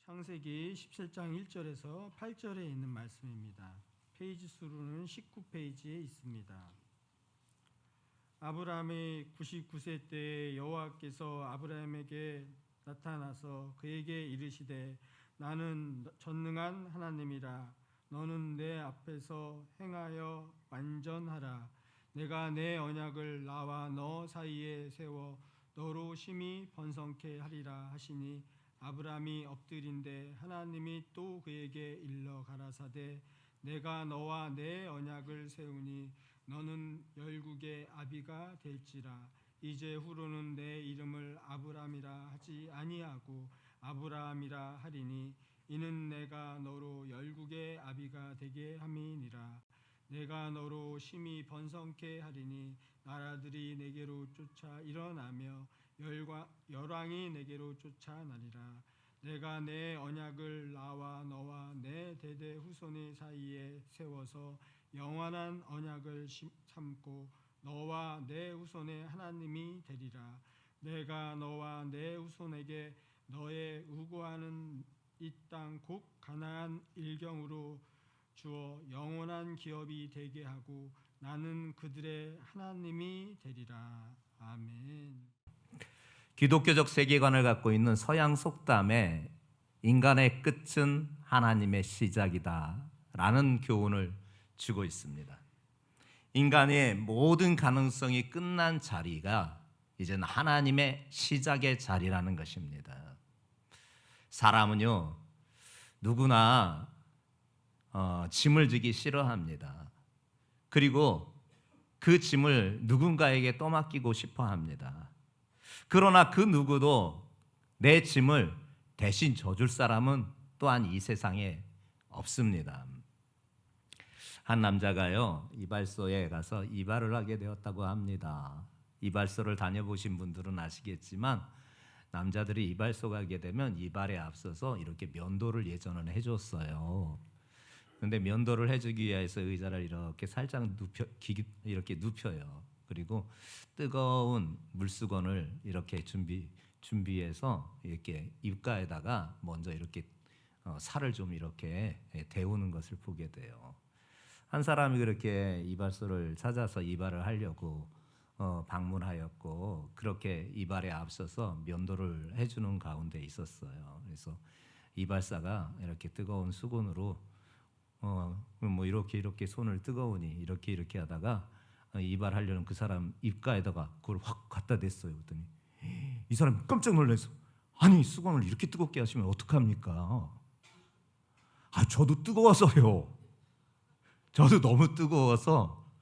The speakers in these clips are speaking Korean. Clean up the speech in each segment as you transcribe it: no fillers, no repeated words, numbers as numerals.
창세기 17장 1절에서 8절에 있는 말씀입니다. 페이지 수로는 19페이지에 있습니다. 아브라함이 99세 때에 여호와께서 아브라함에게 나타나서 그에게 이르시되 나는 전능한 하나님이라. 너는 내 앞에서 행하여 완전하라. 내가 내 언약을 나와 너 사이에 세워 너로 심히 번성케 하리라 하시니 아브라함이 엎드린데 하나님이 또 그에게 일러 가라사대 내가 너와 내 언약을 세우니 너는 열국의 아비가 될지라. 이제 후로는 내 이름을 아브라함이라 하지 아니하고 아브라함이라 하리니 이는 내가 너로 열국의 아비가 되게 함이니라. 내가 너로 심히 번성케 하리니 나라들이 내게로 쫓아 일어나며 열왕이 내게로 쫓아나리라. 내가 내 언약을 나와 너와 내 대대 후손의 사이에 세워서 영원한 언약을 삼고 너와 내 후손의 하나님이 되리라. 내가 너와 내 후손에게 너의 우고하는 이 땅 곧 가나안 일경으로 주어 영원한 기업이 되게 하고 나는 그들의 하나님이 되리라. 아멘. 기독교적 세계관을 갖고 있는 서양 속담에 인간의 끝은 하나님의 시작이다 라는 교훈을 주고 있습니다. 인간의 모든 가능성이 끝난 자리가 이제는 하나님의 시작의 자리라는 것입니다. 사람은요 누구나 짐을 지기 싫어합니다. 그리고 그 짐을 누군가에게 떠맡기고 싶어 합니다. 그러나 그 누구도 내 짐을 대신 져줄 사람은 또한 이 세상에 없습니다. 한 남자가요 이발소에 가서 이발을 하게 되었다고 합니다. 이발소를 다녀보신 분들은 아시겠지만 남자들이 이발소 가게 되면 이발에 앞서서 이렇게 면도를 예전에는 해줬어요. 근데 면도를 해주기 위해서 의자를 이렇게 살짝 이렇게 눕혀요. 그리고 뜨거운 물수건을 이렇게 준비해서 이렇게 입가에다가 먼저 이렇게 살을 좀 이렇게 데우는 것을 보게 돼요. 한 사람이 그렇게 이발소를 찾아서 이발을 하려고 방문하였고 그렇게 이발에 앞서서 면도를 해주는 가운데 있었어요. 그래서 이발사가 이렇게 뜨거운 수건으로 뭐 이렇게 손을 뜨거우니 이렇게 하다가 이발하려는 그 사람 입가에다가 그걸 확 갖다 댔어요. 그랬더니 이 사람이 깜짝 놀라서 아니 수건을 이렇게 뜨겁게 하시면 어떡합니까? 저도 뜨거워서요. 저도 너무 뜨거워서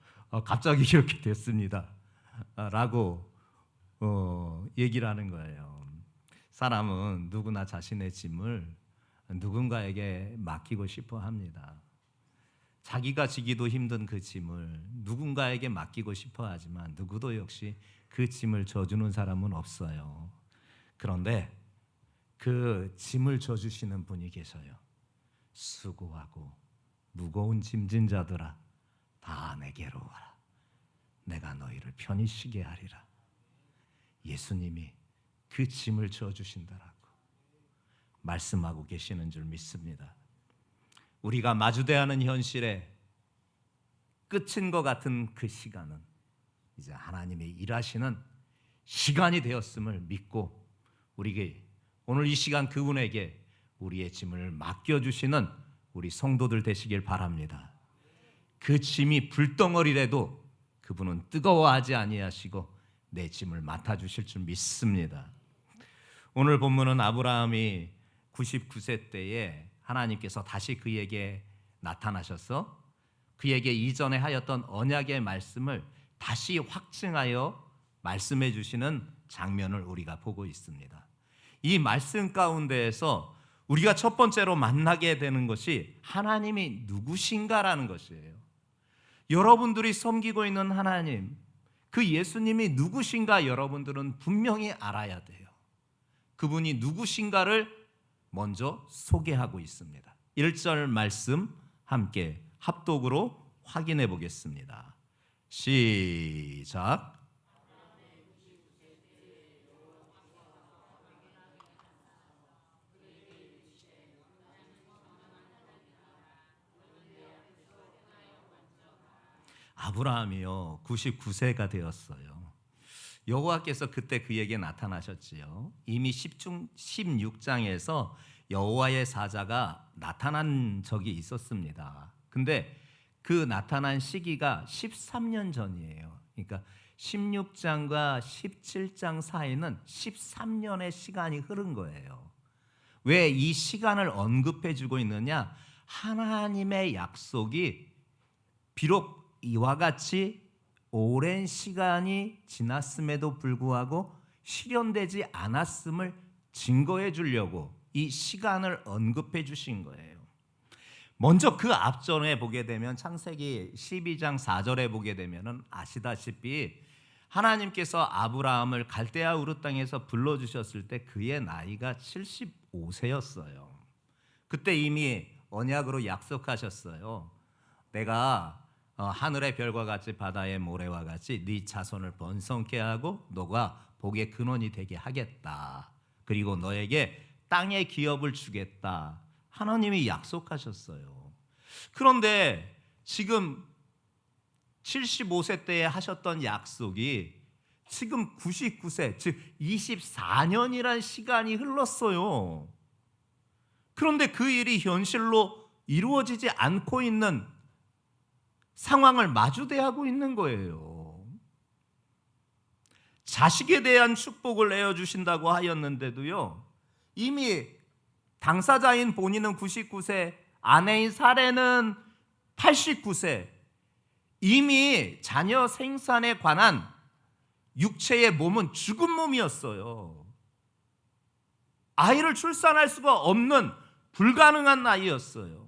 갑자기 이렇게 됐습니다 라고 얘기를 하는 거예요. 사람은 누구나 자신의 짐을 누군가에게 맡기고 싶어 합니다. 자기가 지기도 힘든 그 짐을 누군가에게 맡기고 싶어 하지만 누구도 역시 그 짐을 져주는 사람은 없어요. 그런데 그 짐을 져주시는 분이 계셔요. 수고하고 무거운 짐진 자들아 다 내게로 와라. 내가 너희를 편히 쉬게 하리라. 예수님이 그 짐을 져주신다라고 말씀하고 계시는 줄 믿습니다. 우리가 마주대하는 현실의 끝인 것 같은 그 시간은 이제 하나님의 일하시는 시간이 되었음을 믿고 우리에게 오늘 이 시간 그분에게 우리의 짐을 맡겨주시는 우리 성도들 되시길 바랍니다. 그 짐이 불덩어리라도 그분은 뜨거워하지 아니하시고 내 짐을 맡아주실 줄 믿습니다. 오늘 본문은 아브라함이 99세 때에 하나님께서 다시 그에게 나타나셔서 그에게 이전에 하였던 언약의 말씀을 다시 확증하여 말씀해 주시는 장면을 우리가 보고 있습니다. 이 말씀 가운데에서 우리가 첫 번째로 만나게 되는 것이 하나님이 누구신가라는 것이에요. 여러분들이 섬기고 있는 하나님, 그 예수님이 누구신가 여러분들은 분명히 알아야 돼요. 그분이 누구신가를 먼저 소개하고 있습니다. 1절 말씀 함께 합독으로 확인해 보겠습니다. 시작. 아브라함이요 99세가 되었어요. 여호와께서 그때 그에게 나타나셨지요. 이미 16장에서 여호와의 사자가 나타난 적이 있었습니다. 근데 그 나타난 시기가 13년 전이에요. 그러니까 16장과 17장 사이는 13년의 시간이 흐른 거예요. 왜 이 시간을 언급해 주고 있느냐? 하나님의 약속이 비록 이와 같이 오랜 시간이 지났음에도 불구하고 실현되지 않았음을 증거해 주려고 이 시간을 언급해 주신 거예요. 먼저 그 앞전에 보게 되면 창세기 12장 4절에 보게 되면 아시다시피 하나님께서 아브라함을 갈대아 우르 땅에서 불러주셨을 때 그의 나이가 75세였어요. 그때 이미 언약으로 약속하셨어요. 내가 하늘의 별과 같이 바다의 모래와 같이 네 자손을 번성케 하고 너가 복의 근원이 되게 하겠다. 그리고 너에게 땅의 기업을 주겠다. 하나님이 약속하셨어요. 그런데 지금 75세 때에 하셨던 약속이 지금 99세, 즉 24년이란 시간이 흘렀어요. 그런데 그 일이 현실로 이루어지지 않고 있는 상황을 마주대하고 있는 거예요. 자식에 대한 축복을 내어주신다고 하였는데도요, 이미 당사자인 본인은 99세, 아내인 사례는 89세, 이미 자녀 생산에 관한 육체의 몸은 죽은 몸이었어요. 아이를 출산할 수가 없는 불가능한 나이였어요.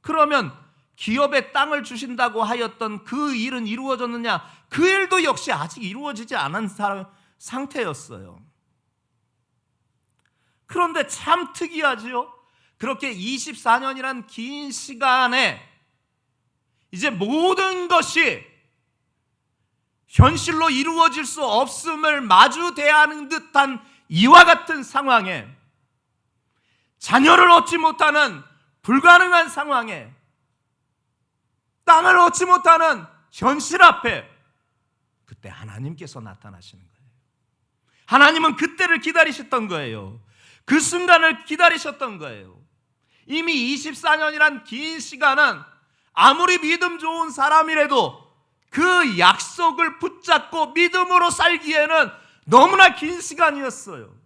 그러면 기업에 땅을 주신다고 하였던 그 일은 이루어졌느냐? 그 일도 역시 아직 이루어지지 않은 상태였어요. 그런데 참 특이하지요? 그렇게 24년이란 긴 시간에 이제 모든 것이 현실로 이루어질 수 없음을 마주 대하는 듯한 이와 같은 상황에, 자녀를 얻지 못하는 불가능한 상황에, 땅을 얻지 못하는 현실 앞에 그때 하나님께서 나타나시는 거예요. 하나님은 그때를 기다리셨던 거예요. 그 순간을 기다리셨던 거예요. 이미 24년이란 긴 시간은 아무리 믿음 좋은 사람이라도 그 약속을 붙잡고 믿음으로 살기에는 너무나 긴 시간이었어요.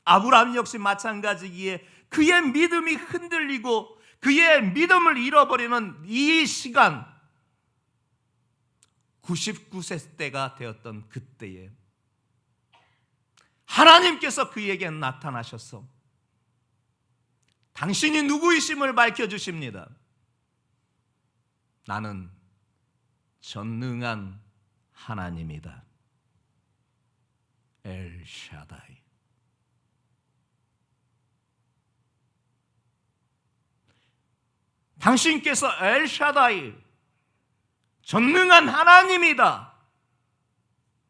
아브라함 역시 마찬가지기에 그의 믿음이 흔들리고 그의 믿음을 잃어버리는 이 시간, 99세 때가 되었던 그때에 하나님께서 그에게 나타나셔서 당신이 누구이심을 밝혀주십니다. 나는 전능한 하나님이다. 엘샤다이. 당신께서 엘샤다이, 전능한 하나님이다.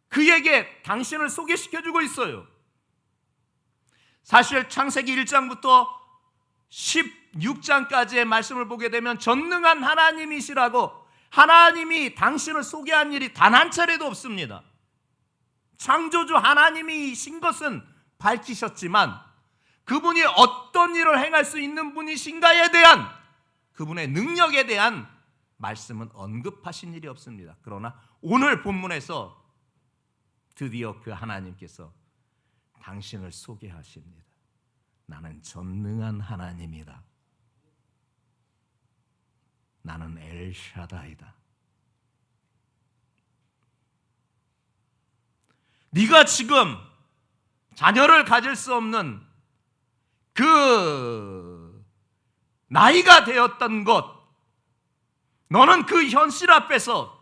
그에게 당신을 소개시켜주고 있어요. 사실 창세기 1장부터 16장까지의 말씀을 보게 되면 전능한 하나님이시라고 하나님이 당신을 소개한 일이 단 한 차례도 없습니다. 창조주 하나님이신 것은 밝히셨지만 그분이 어떤 일을 행할 수 있는 분이신가에 대한, 그분의 능력에 대한 말씀은 언급하신 일이 없습니다. 그러나 오늘 본문에서 드디어 그 하나님께서 당신을 소개하십니다. 나는 전능한 하나님이다. 나는 엘샤다이다. 네가 지금 자녀를 가질 수 없는 그 나이가 되었던 것, 너는 그 현실 앞에서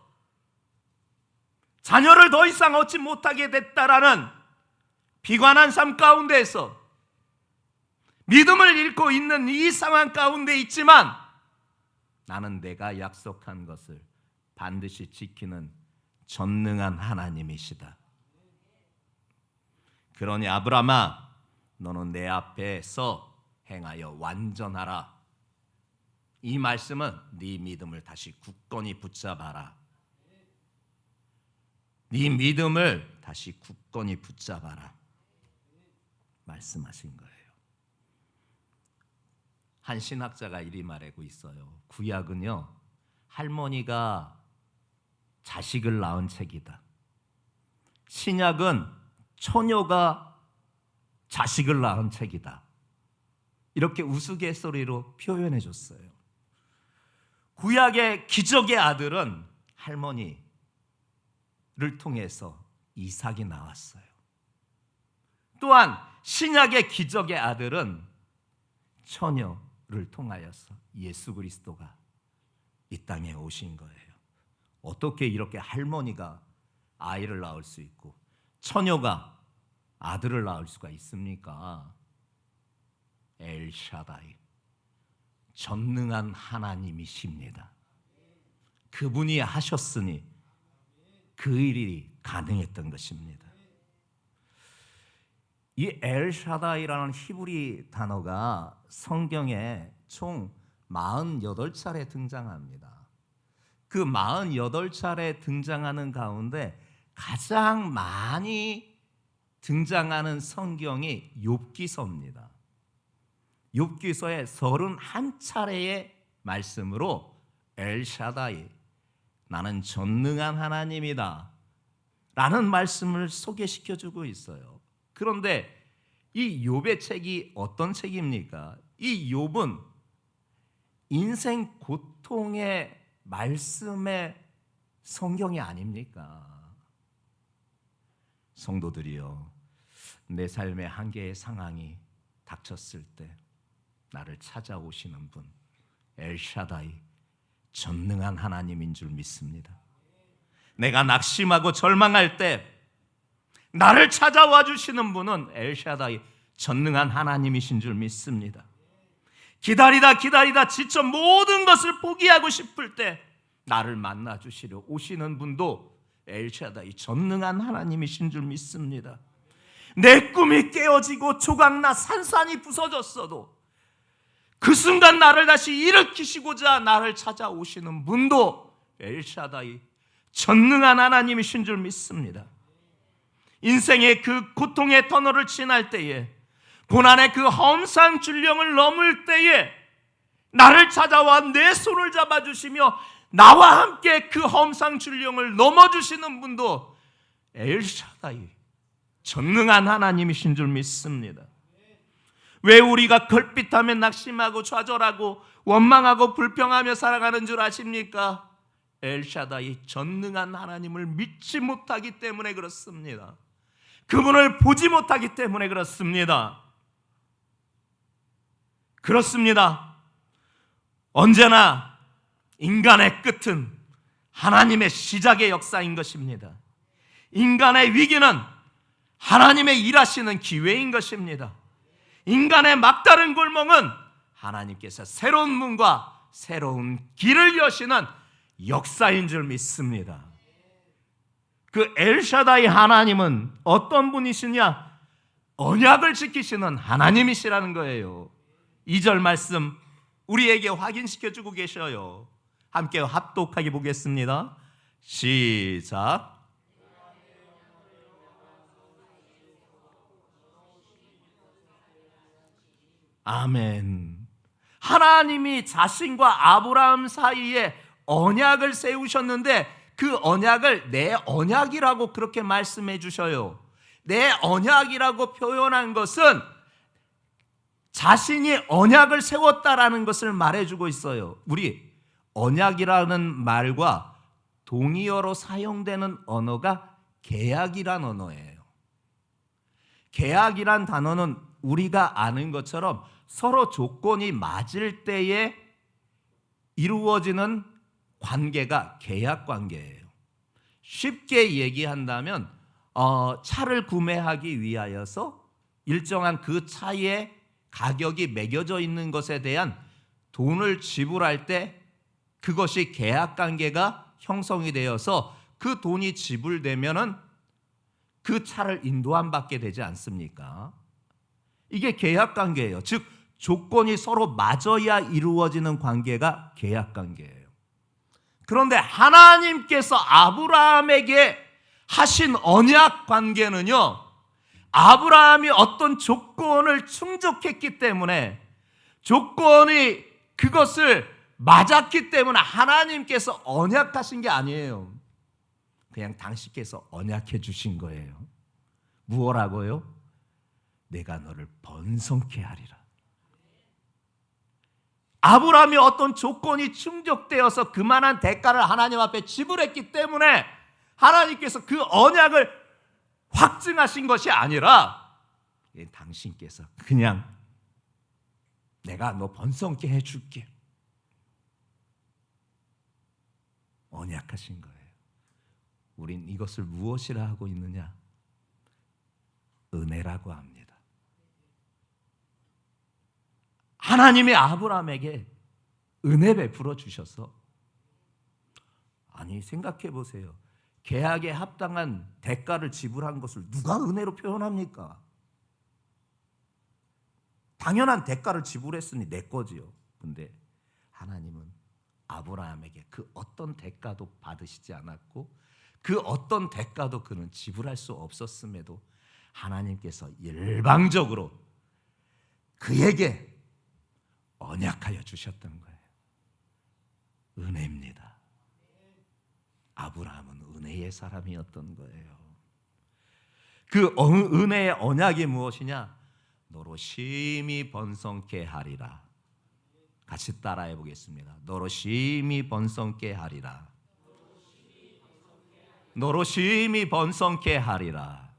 자녀를 더 이상 얻지 못하게 됐다라는 비관한 삶 가운데에서 믿음을 잃고 있는 이 상황 가운데 있지만 나는 내가 약속한 것을 반드시 지키는 전능한 하나님이시다. 그러니 아브라함아, 너는 내 앞에서 행하여 완전하라. 이 말씀은 네 믿음을 다시 굳건히 붙잡아라. 네 믿음을 다시 굳건히 붙잡아라 말씀하신 거예요. 한 신학자가 이리 말하고 있어요. 구약은요, 할머니가 자식을 낳은 책이다. 신약은 처녀가 자식을 낳은 책이다. 이렇게 우스갯소리로 표현해 줬어요. 구약의 기적의 아들은 할머니를 통해서 이삭이 나왔어요. 또한 신약의 기적의 아들은 처녀를 통하여서 예수 그리스도가 이 땅에 오신 거예요. 어떻게 이렇게 할머니가 아이를 낳을 수 있고 처녀가 아들을 낳을 수가 있습니까? 엘샤다이, 전능한 하나님이십니다. 그분이 하셨으니 그 일이 가능했던 것입니다. 이 엘샤다이라는 히브리 단어가 성경에 총 48차례 등장합니다. 그 48차례 등장하는 가운데 가장 많이 등장하는 성경이 욥기서입니다. 욥기서의 31차례의 말씀으로 엘샤다이, 나는 전능한 하나님이다 라는 말씀을 소개시켜주고 있어요. 그런데 이 욥의 책이 어떤 책입니까? 이 욥은 인생 고통의 말씀의 성경이 아닙니까? 성도들이여, 내 삶의 한계의 상황이 닥쳤을 때 나를 찾아오시는 분, 엘샤다이, 전능한 하나님인 줄 믿습니다. 내가 낙심하고 절망할 때 나를 찾아와 주시는 분은 엘샤다이, 전능한 하나님이신 줄 믿습니다. 기다리다 지쳐 모든 것을 포기하고 싶을 때 나를 만나 주시려 오시는 분도 엘샤다이, 전능한 하나님이신 줄 믿습니다. 내 꿈이 깨어지고 조각나 산산이 부서졌어도 그 순간 나를 다시 일으키시고자 나를 찾아오시는 분도 엘샤다이, 전능한 하나님이신 줄 믿습니다. 인생의 그 고통의 터널을 지날 때에, 고난의 그 험산 줄령을 넘을 때에 나를 찾아와 내 손을 잡아주시며 나와 함께 그 험상 줄령을 넘어주시는 분도 엘샤다이, 전능한 하나님이신 줄 믿습니다. 왜 우리가 걸핏하면 낙심하고 좌절하고 원망하고 불평하며 살아가는 줄 아십니까? 엘샤다이, 전능한 하나님을 믿지 못하기 때문에 그렇습니다. 그분을 보지 못하기 때문에 그렇습니다. 그렇습니다. 언제나 인간의 끝은 하나님의 시작의 역사인 것입니다. 인간의 위기는 하나님의 일하시는 기회인 것입니다. 인간의 막다른 골목은 하나님께서 새로운 문과 새로운 길을 여시는 역사인 줄 믿습니다. 그 엘샤다이 하나님은 어떤 분이시냐? 언약을 지키시는 하나님이시라는 거예요. 2절 말씀 우리에게 확인시켜주고 계셔요. 함께 합독하게 보겠습니다. 시작. 아멘. 하나님이 자신과 아브라함 사이에 언약을 세우셨는데 그 언약을 내 언약이라고 그렇게 말씀해 주셔요. 내 언약이라고 표현한 것은 자신이 언약을 세웠다라는 것을 말해주고 있어요. 우리 언약이라는 말과 동의어로 사용되는 언어가 계약이란 언어예요. 계약이란 단어는 우리가 아는 것처럼 서로 조건이 맞을 때에 이루어지는 관계가 계약 관계예요. 쉽게 얘기한다면 차를 구매하기 위하여서 일정한 그 차의 가격이 매겨져 있는 것에 대한 돈을 지불할 때 그것이 계약 관계가 형성이 되어서 그 돈이 지불되면은 그 차를 인도함 받게 되지 않습니까? 이게 계약 관계예요. 즉 조건이 서로 맞아야 이루어지는 관계가 계약 관계예요. 그런데 하나님께서 아브라함에게 하신 언약 관계는요, 아브라함이 어떤 조건을 충족했기 때문에, 조건이 그것을 맞았기 때문에 하나님께서 언약하신 게 아니에요. 그냥 당신께서 언약해 주신 거예요. 무엇라고요? 내가 너를 번성케 하리라. 아브라함이 어떤 조건이 충족되어서 그만한 대가를 하나님 앞에 지불했기 때문에 하나님께서 그 언약을 확증하신 것이 아니라 당신께서 그냥 내가 너 번성케 해줄게, 언약하신 거예요. 우린 이것을 무엇이라 하고 있느냐? 은혜라고 합니다. 하나님이 아브라함에게 은혜 베풀어 주셔서, 아니 생각해 보세요. 계약에 합당한 대가를 지불한 것을 누가 은혜로 표현합니까? 당연한 대가를 지불했으니 내 거지요. 근데 하나님은 아브라함에게 그 어떤 대가도 받으시지 않았고 그 어떤 대가도 그는 지불할 수 없었음에도 하나님께서 일방적으로 그에게 언약하여 주셨던 거예요. 은혜입니다. 아브라함은 은혜의 사람이었던 거예요. 그 은혜의 언약이 무엇이냐? 너로 심히 번성케 하리라. 같이 따라해 보겠습니다. 너로 심히 번성케 하리라. 너로 심히 번성케 하리라.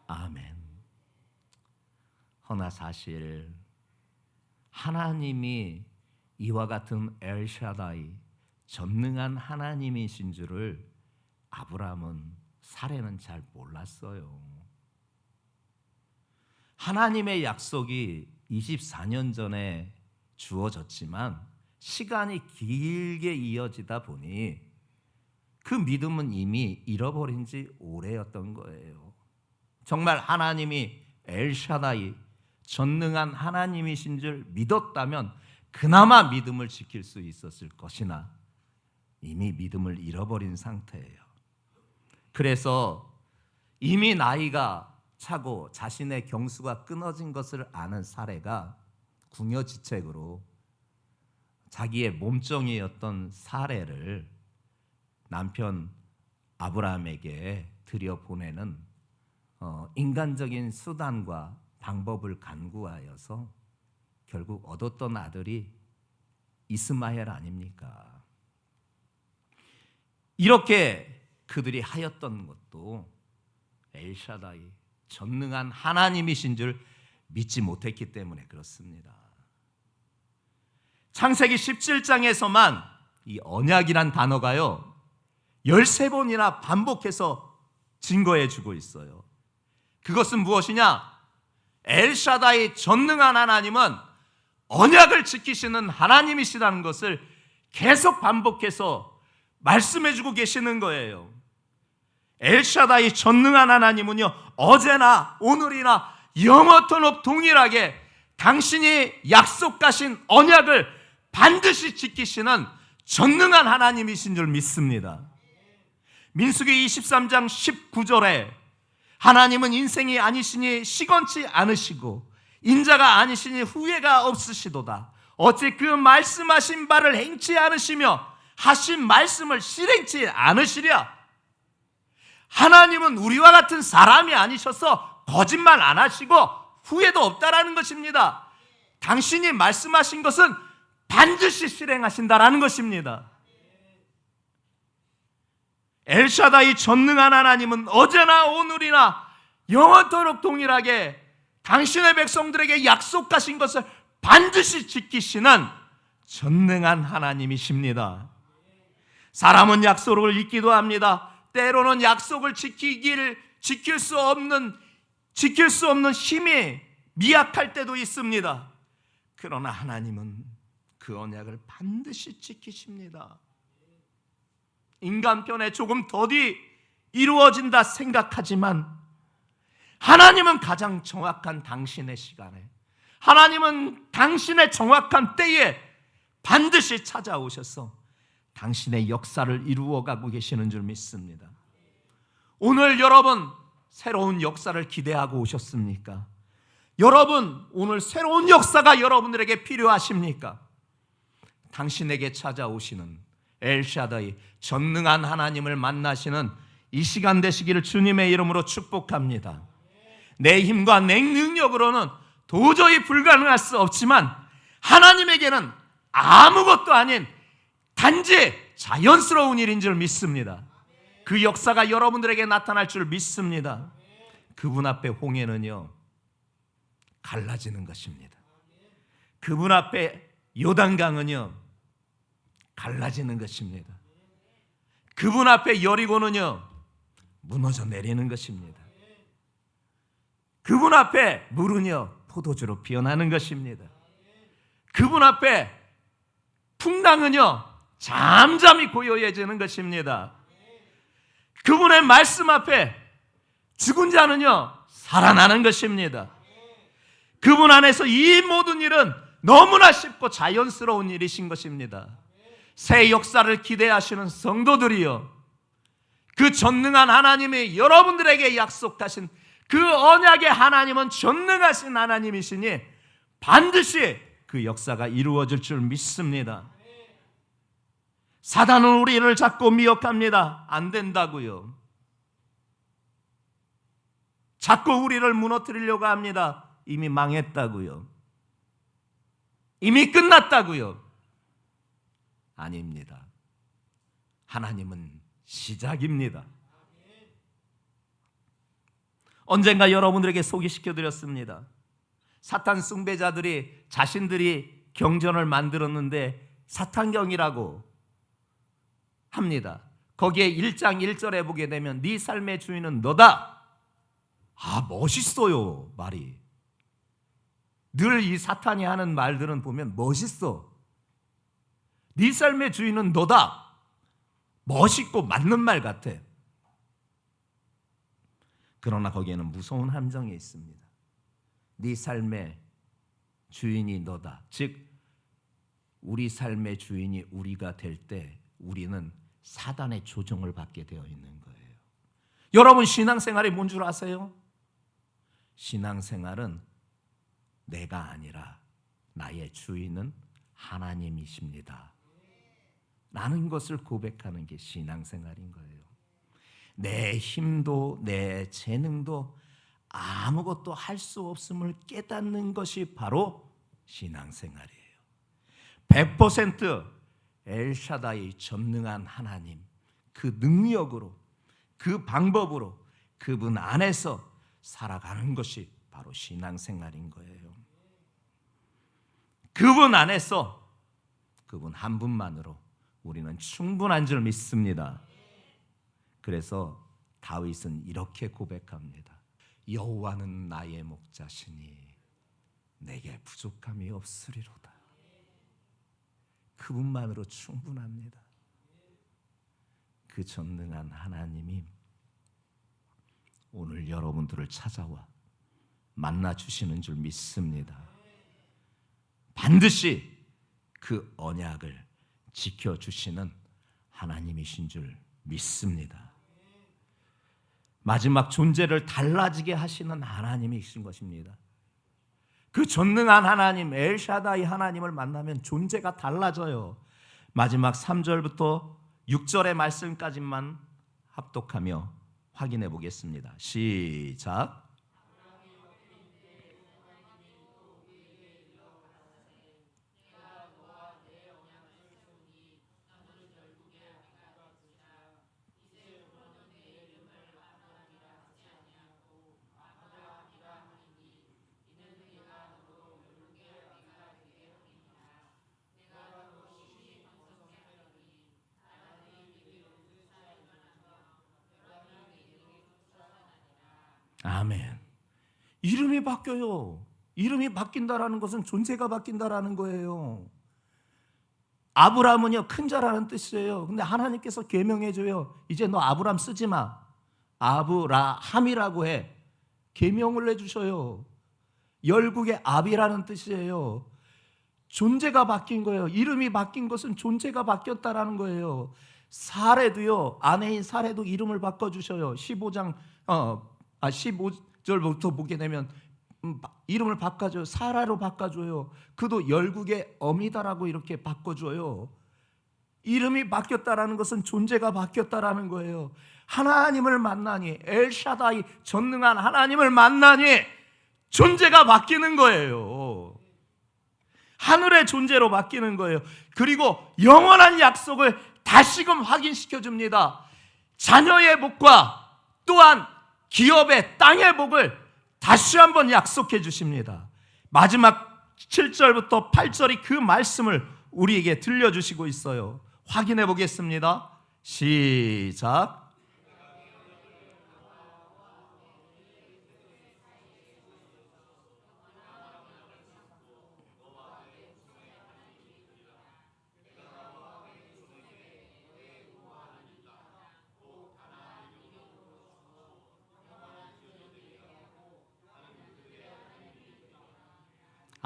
아멘. 허나 사실 하나님이 이와 같은 엘샤다이, 전능한 하나님이신 줄을 아브라함은, 사례는 잘 몰랐어요. 하나님의 약속이 24년 전에 주어졌지만 시간이 길게 이어지다 보니 그 믿음은 이미 잃어버린 지 오래였던 거예요. 정말 하나님이 엘샤다이, 전능한 하나님이신 줄 믿었다면 그나마 믿음을 지킬 수 있었을 것이나 이미 믿음을 잃어버린 상태예요. 그래서 이미 나이가 차고 자신의 경수가 끊어진 것을 아는 사레가 궁여지책으로 자기의 몸종이었던 사레를 남편 아브라함에게 들여보내는 인간적인 수단과 방법을 간구하여서 결국 얻었던 아들이 이스마엘 아닙니까? 이렇게 그들이 하였던 것도 엘샤다이, 전능한 하나님이신 줄 믿지 못했기 때문에 그렇습니다. 창세기 17장에서만 이 언약이란 단어가요 13번이나 반복해서 증거해 주고 있어요. 그것은 무엇이냐? 엘샤다이, 전능한 하나님은 언약을 지키시는 하나님이시라는 것을 계속 반복해서 말씀해 주고 계시는 거예요. 엘샤다이, 전능한 하나님은요 어제나 오늘이나 영원토록 동일하게 당신이 약속하신 언약을 반드시 지키시는 전능한 하나님이신 줄 믿습니다. 민수기 23장 19절에 하나님은 인생이 아니시니 시건치 않으시고 인자가 아니시니 후회가 없으시도다. 어찌 그 말씀하신 바를 행치 않으시며 하신 말씀을 실행치 않으시랴. 하나님은 우리와 같은 사람이 아니셔서 거짓말 안 하시고 후회도 없다라는 것입니다. 당신이 말씀하신 것은 반드시 실행하신다라는 것입니다. 엘샤다이, 전능한 하나님은 어제나 오늘이나 영원토록 동일하게 당신의 백성들에게 약속하신 것을 반드시 지키시는 전능한 하나님이십니다. 사람은 약속을 잊기도 합니다. 때로는 약속을 지킬 수 없는 힘이 미약할 때도 있습니다. 그러나 하나님은 그 언약을 반드시 지키십니다. 인간 편에 조금 더디 이루어진다 생각하지만 하나님은 가장 정확한 당신의 시간에, 하나님은 당신의 정확한 때에 반드시 찾아오셔서 당신의 역사를 이루어가고 계시는 줄 믿습니다. 오늘 여러분 새로운 역사를 기대하고 오셨습니까? 여러분 오늘 새로운 역사가 여러분들에게 필요하십니까? 당신에게 찾아오시는 엘샤다이 전능한 하나님을 만나시는 이 시간 되시기를 주님의 이름으로 축복합니다. 내 힘과 내 능력으로는 도저히 불가능할 수 없지만 하나님에게는 아무것도 아닌 단지 자연스러운 일인 줄 믿습니다. 그 역사가 여러분들에게 나타날 줄 믿습니다. 그분 앞에 홍해는요 갈라지는 것입니다. 그분 앞에 요단강은요 갈라지는 것입니다. 그분 앞에 여리고는요 무너져 내리는 것입니다. 그분 앞에 물은요 포도주로 변하는 것입니다. 그분 앞에 풍랑은요 잠잠히 고요해지는 것입니다. 그분의 말씀 앞에 죽은 자는요 살아나는 것입니다. 그분 안에서 이 모든 일은 너무나 쉽고 자연스러운 일이신 것입니다. 새 역사를 기대하시는 성도들이요 그 전능한 하나님이 여러분들에게 약속하신 그 언약의 하나님은 전능하신 하나님이시니 반드시 그 역사가 이루어질 줄 믿습니다. 사단은 우리를 자꾸 미혹합니다. 안 된다고요. 자꾸 우리를 무너뜨리려고 합니다. 이미 망했다고요. 이미 끝났다고요. 아닙니다. 하나님은 시작입니다. 언젠가 여러분들에게 소개시켜드렸습니다. 사탄 숭배자들이 자신들이 경전을 만들었는데 사탄경이라고 합니다. 거기에 1장 1절에 보게 되면 네 삶의 주인은 너다. 아 멋있어요 말이. 늘 이 사탄이 하는 말들은 보면 멋있어. 네 삶의 주인은 너다. 멋있고 맞는 말 같아. 그러나 거기에는 무서운 함정이 있습니다. 네 삶의 주인이 너다. 즉 우리 삶의 주인이 우리가 될 때 우리는 사단의 조종을 받게 되어 있는 거예요. 여러분 신앙생활이 뭔 줄 아세요? 신앙생활은 내가 아니라 나의 주인은 하나님이십니다 라는 것을 고백하는 게 신앙생활인 거예요. 내 힘도 내 재능도 아무것도 할 수 없음을 깨닫는 것이 바로 신앙생활이에요. 100% 엘샤다이 전능한 하나님 그 능력으로 그 방법으로 그분 안에서 살아가는 것이 바로 신앙생활인 거예요. 그분 안에서 그분 한 분만으로 우리는 충분한 줄 믿습니다. 그래서 다윗은 이렇게 고백합니다. 여호와는 나의 목자시니 내게 부족함이 없으리로다. 그분만으로 충분합니다. 그 전능한 하나님이 오늘 여러분들을 찾아와 만나주시는 줄 믿습니다. 반드시 그 언약을 지켜주시는 하나님이신 줄 믿습니다. 마지막 존재를 달라지게 하시는 하나님이신 것입니다. 그 전능한 하나님 엘샤다이 하나님을 만나면 존재가 달라져요. 마지막 3절부터 6절의 말씀까지만 합독하며 확인해 보겠습니다. 시작. 아멘. 이름이 바뀌어요. 이름이 바뀐다라는 것은 존재가 바뀐다라는 거예요. 아브라함은요 큰 자라는 뜻이에요. 근데 하나님께서 계명해 줘요. 이제 너 아브라함 쓰지 마. 아브라함이라고 해. 계명을 내주셔요. 열국의 아비라는 뜻이에요. 존재가 바뀐 거예요. 이름이 바뀐 것은 존재가 바뀌었다라는 거예요. 사례도요, 아내인 사례도 이름을 바꿔주셔요. 15절부터 보게 되면 이름을 바꿔줘요. 사라로 바꿔줘요. 그도 열국의 어미다라고 이렇게 바꿔줘요. 이름이 바뀌었다라는 것은 존재가 바뀌었다라는 거예요. 하나님을 만나니, 엘샤다이 전능한 하나님을 만나니 존재가 바뀌는 거예요. 하늘의 존재로 바뀌는 거예요. 그리고 영원한 약속을 다시금 확인시켜 줍니다. 자녀의 복과 또한 기업의 땅의 복을 다시 한번 약속해 주십니다. 마지막 7절부터 8절이 그 말씀을 우리에게 들려주시고 있어요. 확인해 보겠습니다. 시작.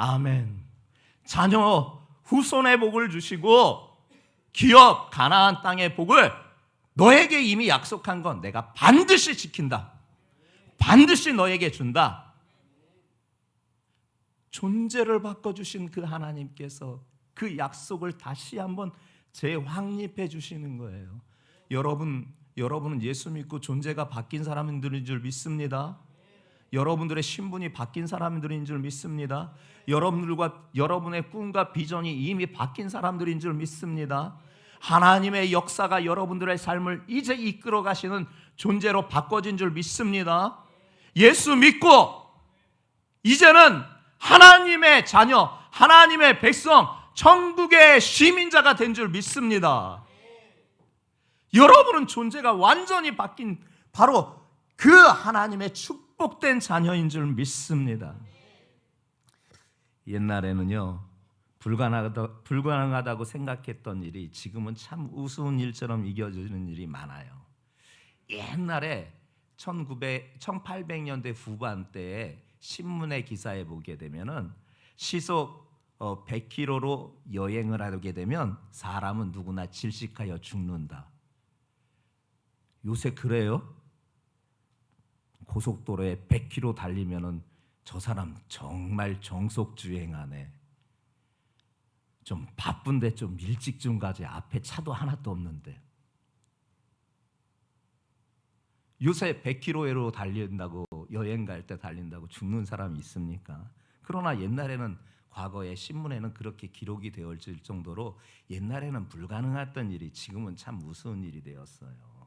아멘. 자녀 후손의 복을 주시고 기업 가나안 땅의 복을 너에게 이미 약속한 건 내가 반드시 지킨다. 반드시 너에게 준다. 존재를 바꿔주신 그 하나님께서 그 약속을 다시 한번 재확립해 주시는 거예요. 여러분은 예수 믿고 존재가 바뀐 사람들인 줄 믿습니다. 여러분들의 신분이 바뀐 사람들인 줄 믿습니다. 여러분의 꿈과 비전이 이미 바뀐 사람들인 줄 믿습니다. 하나님의 역사가 여러분들의 삶을 이제 이끌어 가시는 존재로 바꿔진 줄 믿습니다. 예수 믿고 이제는 하나님의 자녀, 하나님의 백성, 천국의 시민자가 된 줄 믿습니다. 여러분은 존재가 완전히 바뀐 바로 그 하나님의 축복된 자녀인 줄 믿습니다. 옛날에는요, 불가능하다고 생각했던 일이 지금은 참 우스운 일처럼 이겨지는 일이 많아요. 옛날에 1800년대 후반대에 신문의 기사에 보게 되면은 시속 100km로 여행을 하게 되면 사람은 누구나 질식하여 죽는다. 요새 그래요? 고속도로에 100km 달리면은 저 사람 정말 정속 주행하네. 좀 바쁜데 좀 일찍 좀 가지. 앞에 차도 하나도 없는데. 요새 100km로 달린다고, 여행 갈 때 달린다고 죽는 사람이 있습니까? 그러나 옛날에는, 과거에 신문에는 그렇게 기록이 되어질 정도로 옛날에는 불가능했던 일이 지금은 참 우스운 일이 되었어요.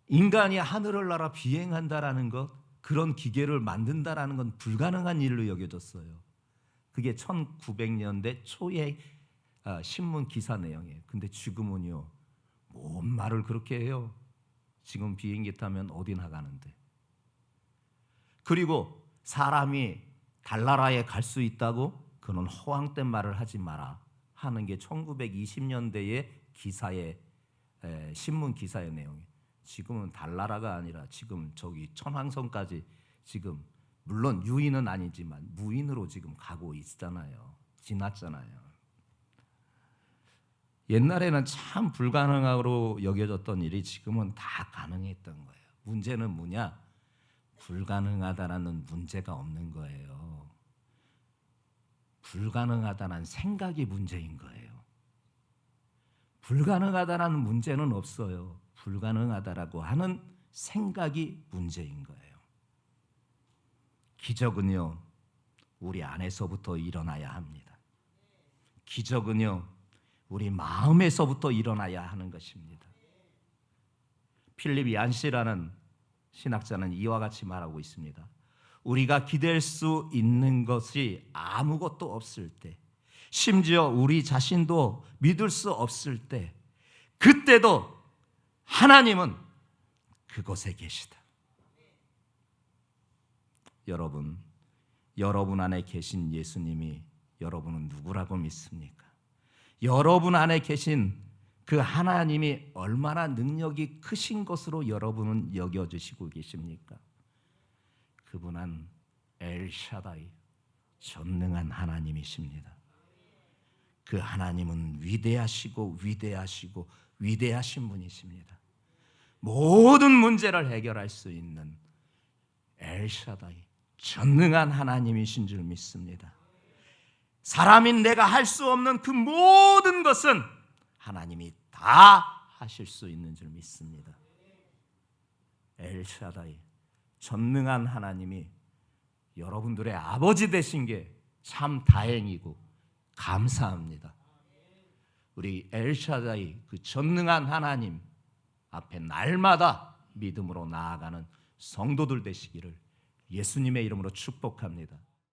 인간이 하늘을 날아 비행한다라는 것, 그런 기계를 만든다라는 건 불가능한 일로 여겨졌어요. 그게 1900년대 초의 신문 기사 내용이에요. 근데 지금은요, 뭔 말을 그렇게 해요. 지금 비행기 타면 어디 나가는데. 그리고 사람이 달나라에 갈 수 있다고? 그는 허황된 말을 하지 마라 하는 게 1920년대의 기사의 신문 기사의 내용이에요. 지금은 달나라가 아니라 지금 저기 천왕성까지 지금 물론 유인은 아니지만 무인으로 지금 가고 있잖아요. 지났잖아요. 옛날에는 참 불가능하고 여겨졌던 일이 지금은 다 가능했던 거예요. 문제는 뭐냐? 불가능하다라는 문제가 없는 거예요. 불가능하다는 생각이 문제인 거예요. 불가능하다라는 문제는 없어요. 불가능하다라고 하는 생각이 문제인 거예요. 기적은요, 우리 안에서부터 일어나야 합니다. 기적은요, 우리 마음에서부터 일어나야 하는 것입니다. 필립 얀시라는 신학자는 이와 같이 말하고 있습니다. 우리가 기댈 수 있는 것이 아무것도 없을 때, 심지어 우리 자신도 믿을 수 없을 때, 그때도 하나님은 그곳에 계시다. 여러분 안에 계신 예수님이 여러분은 누구라고 믿습니까? 여러분 안에 계신 그 하나님이 얼마나 능력이 크신 것으로 여러분은 여겨주시고 계십니까? 그분은 엘샤다이, 전능한 하나님이십니다. 그 하나님은 위대하시고 위대하시고 위대하신 분이십니다. 모든 문제를 해결할 수 있는 엘샤다이, 전능한 하나님이신 줄 믿습니다. 사람인 내가 할 수 없는 그 모든 것은 하나님이 다 하실 수 있는 줄 믿습니다. 엘샤다이, 전능한 하나님이 여러분들의 아버지 되신 게 참 다행이고 감사합니다. 우리 엘샤다이, 그 전능한 하나님 앞에 날마다 믿음으로 나아가는 성도들 되시기를 예수님의 이름으로 축복합니다.